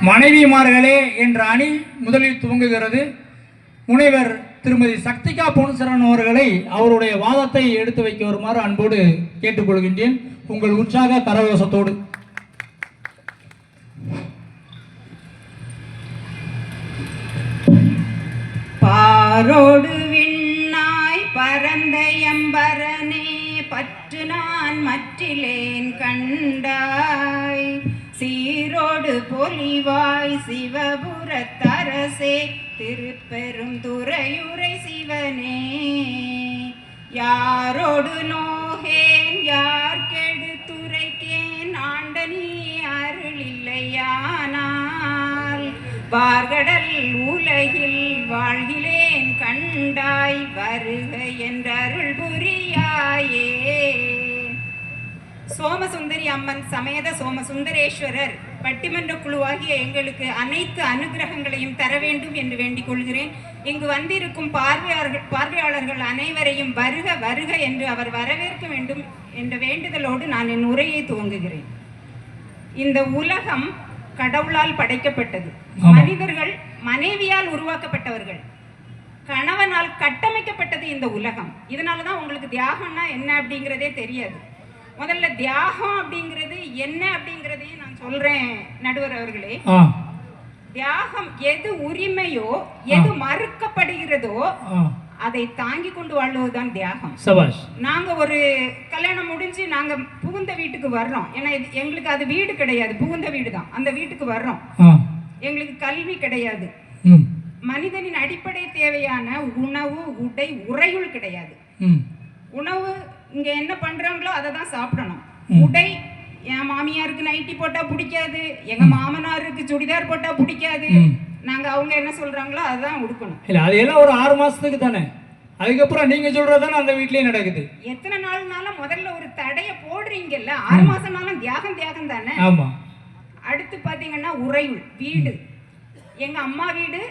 மனைவிமார்களே என்ற அணி முதலில் துவங்குகிறது. முனைவர் திருமதி சக்திகா பொன்சரன் அவர்களை அவருடைய வாதத்தை எடுத்து வைக்க வருமாறு அன்போடு கேட்டுக்கொள்கின்றேன். உங்கள் உற்சாக கரகோஷத்தோடு. பாரோடு விண்ணாய் பரந்த எம்பரனே பற்று நான் மற்றிலேன் கண்டாய் சீரோடு பொலிவாய் சிவபுரத்தரசே திருப்பெரும் துறையுரை சிவனே யாரோடு நோகேன் யார் கெடு துரைக்கேன் ஆண்டனி அருளில்லையானால் வார்கடல் உலகில் வாழ்கிலேன் கண்டாய் வருக என்றருள் புரியாயே. சோமசுந்தரி அம்மன் சமேத சோமசுந்தரேஸ்வரர் பட்டிமன்ற குழுவாகிய எங்களுக்கு அனைத்து அனுகிரகங்களையும் தர வேண்டும் என்று வேண்டிக் கொள்கிறேன். இங்கு வந்திருக்கும் பார்வையாளர்கள் அனைவரையும் வருக வருக என்று அவர் வரவேற்க வேண்டும் என்ற வேண்டுதலோடு நான் என் உரையை துவங்குகிறேன். இந்த உலகம் கடவுளால் படைக்கப்பட்டது. மனிதர்கள் மனைவியால் உருவாக்கப்பட்டவர்கள். கணவனால் கட்டமைக்கப்பட்டது இந்த உலகம். இதனாலதான் உங்களுக்கு தியாகம்னா என்ன அப்படிங்கிறதே தெரியாது. முதல்ல தியாகம் அப்படிங்கிறது என்ன அப்படிங்கிறதையும் நான் சொல்றேன் நடுவர் அவர்களே. தியாகம் எது உரிமையோ எது மறுக்கப்படுகிறதோ அதை தாங்கி கொண்டு வாழ்வதுதான் தியாகம். நாங்க ஒரு கல்யாணம் முடிஞ்சு நாங்க புகுந்த வீட்டுக்கு வர்றோம். ஏன்னா எங்களுக்கு அது வீடு கிடையாது, புகுந்த வீடு தான். அந்த வீட்டுக்கு வர்றோம். எங்களுக்கு கல்வி கிடையாது. மனிதனின் அடிப்படை தேவையான உணவு உடை உறையுள் கிடையாது. உணவு இங்க என்ன பண்றாங்களோ அதை தான் சாப்பிடணும். உடை என் மாமியாருக்கு நைட்டி போட்டா பிடிக்காது, எங்க மாமனாருக்கு சுடிதார் போட்டா பிடிக்காது. நாங்க அவங்க என்ன சொல்றாங்களோ அதுதான் உடுக்கணும். இல்ல அதெல்லாம் ஒரு 6 மாசத்துக்கு தானே, அதுக்கப்புறம் நீங்க சொல்றதுதானே அந்த வீட்லயே நடக்குது. எத்தனை நாள்னாலும் முதல்ல ஒரு தடைய போடுறீங்கல்ல. 6 மாசம்னாலும் தியாகம் தானே. ஆமா. அடுத்து பாத்தீங்கன்னா உறையுள் வீடு. எங்க அம்மா வீடு,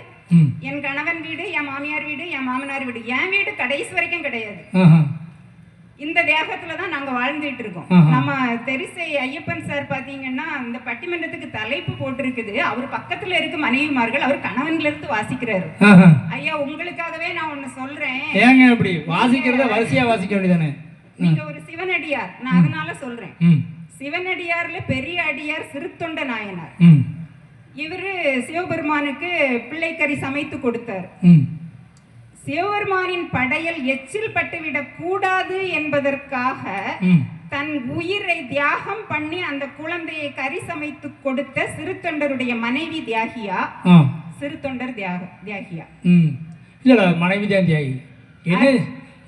என் கணவன் வீடு, என் மாமியார் வீடு, என் மாமனார் வீடு. என் வீடு கடைசி வரைக்கும் கிடையாது. இந்த தியாகத்துலதான் நாங்க வாழ்ந்துட்டு இருக்கோம். நம்ம தெரிசை ஐயப்பன் சார் பாத்தீங்கன்னா இந்த பட்டிமன்றத்துக்கு தலைப்பு போட்டிருக்குது. அவர் பக்கத்துல இருக்க மனைவிமார்கள் அவர் கணவன்ல இருந்து வாசிக்கிறாரு. ஐயா உங்களுக்காகவே நான் ஒண்ணு சொல்றேன். ஏங்க இப்படி வாசிக்கிறத வரிசையா வாசிக்க வேண்டியதானே. நீங்க ஒரு சிவனடியார், நான் அதனால சொல்றேன். சிவனடியார்ல பெரிய அடியார் சிறுத்தொண்ட நாயனார். இவரு சிவபெருமானுக்கு பிள்ளைக்கறி சமைத்து கொடுத்தார். சிவபெருமானின் படையல் எச்சில் பட்டுவிடக் கூடாது என்பதற்காக தன் உயிரை தியாகம் பண்ணி அந்த குழந்தையை கறி சமைத்து கொடுத்த சிறுத்தொண்டருடைய மனைவி தியாகியா, சிறுத்தொண்டர் தியாகியா? இல்ல மனைவி தான் தியாகி.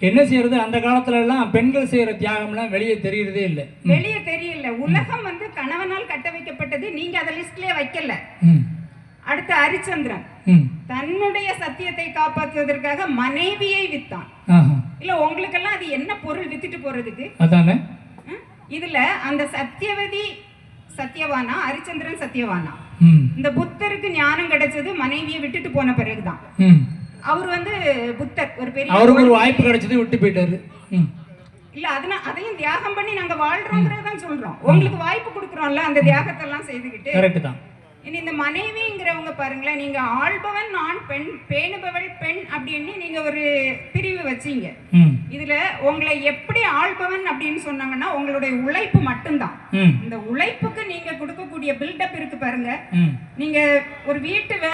என்ன செய்யறது, அந்த காலத்துல எல்லாம் பெண்கள் செய்யற தியாகம்லாம் வெளியே தெரியறதே இல்லை. வெளியே தெரியல. உலகம் கணவனால் கட்ட வைக்கப்பட்டது. நீங்க அதை லிஸ்ட்லயே வைக்கல. அடுத்து ஹரிச்சந்திரன் தன்னுடைய சத்தியத்தை காப்பாற்றுவதற்காக மனைவியை வித்தான். இல்ல உங்களுக்கெல்லாம் அது என்ன பொருள் வித்துட்டு போறதுக்கு? அதானே. இதுல அந்த சத்தியவதி சத்தியவானா, ஹரிச்சந்திரன் சத்தியவானா. இந்த புத்தருக்கு ஞானம் கிடைச்சது மனைவியை விட்டுட்டு போன பிறகுதான். அவர் புத்தர் ஒரு பெரிய அவருக்கு ஒரு வாய்ப்பு கிடைச்சது, விட்டு போயிட்டாரு. இல்ல அதையும் தியாகம் பண்ணி நாங்க வாழ்றோம்ன்றதான் சொல்றோம். உங்களுக்கு வாய்ப்பு கொடுக்குறோம்ல, அந்த தியாகத்தை எல்லாம் செய்துகிட்டு. கரெக்ட் தான். இந்த மனைவிங்கிறவங்க பாருங்களேன், நீங்க ஆள்பவன் நான் பெண், பேணுபவள் பெண் அப்படின்னு நீங்க ஒரு பிரிவு வச்சீங்க. இதுல உங்களை எப்படி ஆள்பவன் அப்படின்னு சொன்னாங்கன்னா உங்களுடைய உழைப்பு மட்டும்தான். இந்த உழைப்புக்கு நீங்க கொடுக்கக்கூடிய பில்டப் இருக்கு பாருங்க. நீங்க ஒரு வீட்டு